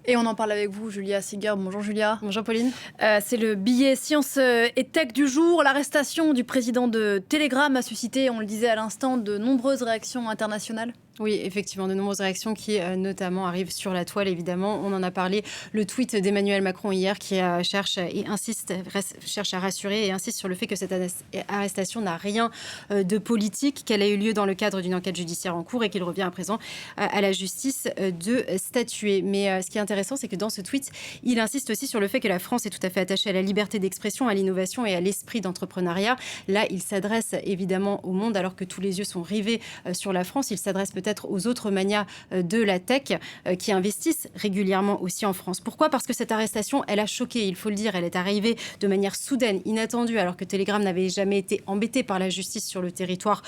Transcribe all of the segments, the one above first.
Et on en parle avec vous, Julia Singer. Bonjour Julia. Bonjour Pauline. C'est le billet Science et Tech du jour. L'arrestation du président de Telegram a suscité, on le disait à l'instant, de nombreuses réactions internationales. Oui, effectivement, de nombreuses réactions qui notamment arrivent sur la toile, évidemment. On en a parlé, le tweet d'Emmanuel Macron hier qui cherche à rassurer et insiste sur le fait que cette arrestation n'a rien de politique, qu'elle a eu lieu dans le cadre d'une enquête judiciaire en cours et qu'il revient à présent à la justice de statuer. Mais ce qui est intéressant, c'est que dans ce tweet, il insiste aussi sur le fait que la France est tout à fait attachée à la liberté d'expression, à l'innovation et à l'esprit d'entrepreneuriat. Là, il s'adresse évidemment au monde alors que tous les yeux sont rivés sur la France. Il s'adresse peut-être aux autres manias de la tech qui investissent régulièrement aussi en France. Pourquoi ? Parce que cette arrestation, elle a choqué, il faut le dire. Elle est arrivée de manière soudaine, inattendue, alors que Telegram n'avait jamais été embêté par la justice sur le territoire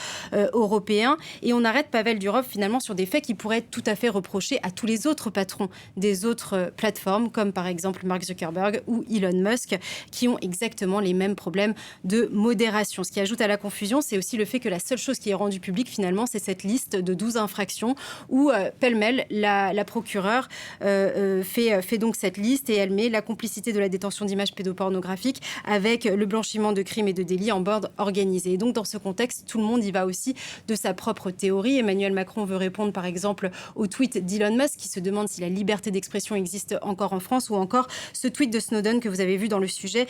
européen. Et on arrête Pavel Durov finalement sur des faits qui pourraient être tout à fait reprochés à tous les autres patrons des autres plateformes, comme par exemple Mark Zuckerberg ou Elon Musk, qui ont exactement les mêmes problèmes de modération. Ce qui ajoute à la confusion, c'est aussi le fait que la seule chose qui est rendue publique finalement, c'est cette liste de 12 infractions où pêle-mêle, la procureure fait donc cette liste et elle met la complicité de la détention d'images pédopornographiques avec le blanchiment de crimes et de délits en bande organisée. Et donc dans ce contexte, tout le monde y va aussi de sa propre théorie. Emmanuel Macron veut répondre par exemple au tweet d'Elon Musk qui se demande si la liberté d'expression existe encore en France, ou encore ce tweet de Snowden que vous avez vu dans le sujet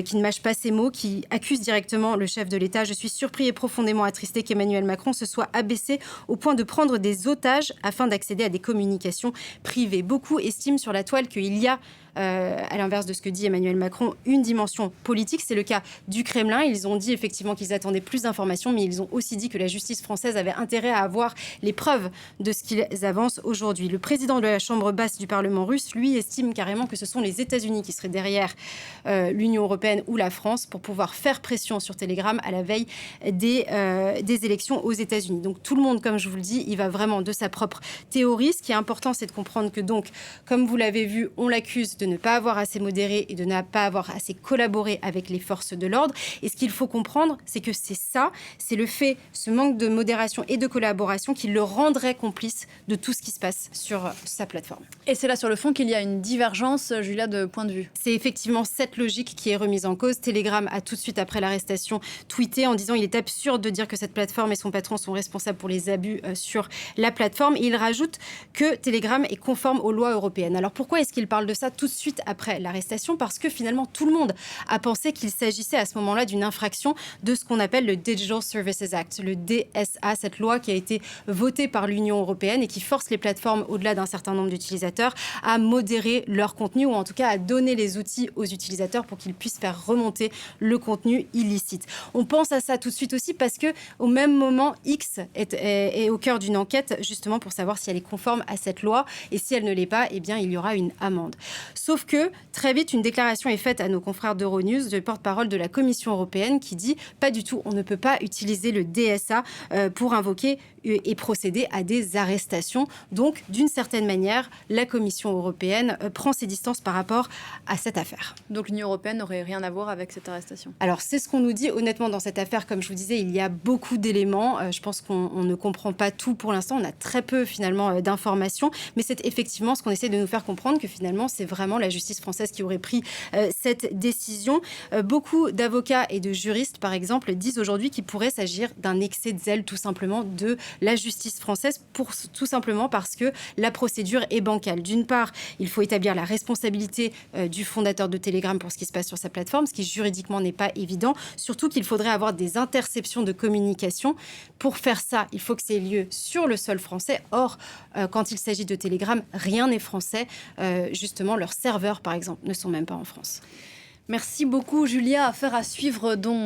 qui ne mâche pas ses mots, qui accuse directement le chef de l'État. Je suis surpris et profondément attristé qu'Emmanuel Macron se soit abaissé au point de prendre des otages afin d'accéder à des communications privées. Beaucoup estiment sur la toile qu'il y a, à l'inverse de ce que dit Emmanuel Macron, une dimension politique. C'est le cas du Kremlin. Ils ont dit effectivement qu'ils attendaient plus d'informations, mais ils ont aussi dit que la justice française avait intérêt à avoir les preuves de ce qu'ils avancent aujourd'hui. Le président de la Chambre basse du Parlement russe, lui, estime carrément que ce sont les États-Unis qui seraient derrière l'Union européenne ou la France pour pouvoir faire pression sur Telegram à la veille des élections aux États-Unis. Donc tout le monde, comme je vous le dis, il va vraiment de sa propre théorie. Ce qui est important, c'est de comprendre que donc, comme vous l'avez vu, on l'accuse de ne pas avoir assez modéré et de ne pas avoir assez collaboré avec les forces de l'ordre. Et ce qu'il faut comprendre, c'est que c'est le fait, ce manque de modération et de collaboration qui le rendrait complice de tout ce qui se passe sur sa plateforme. Et c'est là sur le fond qu'il y a une divergence, Julia, de point de vue. C'est effectivement cette logique qui est remise en cause. Telegram a tout de suite, après l'arrestation, tweeté en disant « Il est absurde de dire que cette plateforme et son patron sont responsables pour les abus sur la plateforme ». Et il rajoute que Telegram est conforme aux lois européennes. Alors pourquoi est-ce qu'il parle de ça tout de suite après l'arrestation ? Parce que finalement, tout le monde a pensé qu'il s'agissait à ce moment-là d'une infraction de ce qu'on appelle le Digital Services Act, le DSA, cette loi qui a été votée par l'Union européenne et qui force les plateformes, au-delà d'un certain nombre d'utilisateurs, à modérer leur contenu, ou en tout cas à donner les outils aux utilisateurs pour qu'ils puissent faire remonter le contenu illicite. On pense à ça tout de suite aussi parce que au même moment, X est au cœur d'une enquête justement pour savoir si elle est conforme à cette loi, et si elle ne l'est pas, eh bien il y aura une amende. Sauf que très vite, une déclaration est faite à nos confrères d'Euronews, le porte-parole de la Commission européenne, qui dit pas du tout, on ne peut pas utiliser le DSA pour invoquer et procéder à des arrestations. Donc, d'une certaine manière, la Commission européenne prend ses distances par rapport à cette affaire. Donc l'Union européenne n'aurait rien à voir avec cette arrestation. Alors, c'est ce qu'on nous dit. Honnêtement, dans cette affaire, comme je vous disais, il y a beaucoup d'éléments. Je pense qu'on ne comprend pas tout pour l'instant. On a très peu, finalement, d'informations. Mais c'est effectivement ce qu'on essaie de nous faire comprendre, que finalement, c'est vraiment la justice française qui aurait pris cette décision. Beaucoup d'avocats et de juristes, par exemple, disent aujourd'hui qu'il pourrait s'agir d'un excès de zèle, tout simplement, de la justice française, tout simplement parce que la procédure est bancale. D'une part, il faut établir la responsabilité du fondateur de Telegram pour ce qui se passe sur sa plateforme, ce qui juridiquement n'est pas évident. Surtout qu'il faudrait avoir des interceptions de communication. Pour faire ça, il faut que ça ait lieu sur le sol français. Or, quand il s'agit de Telegram, rien n'est français. Justement, leurs serveurs, par exemple, ne sont même pas en France. Merci beaucoup, Julia. Affaire à suivre dont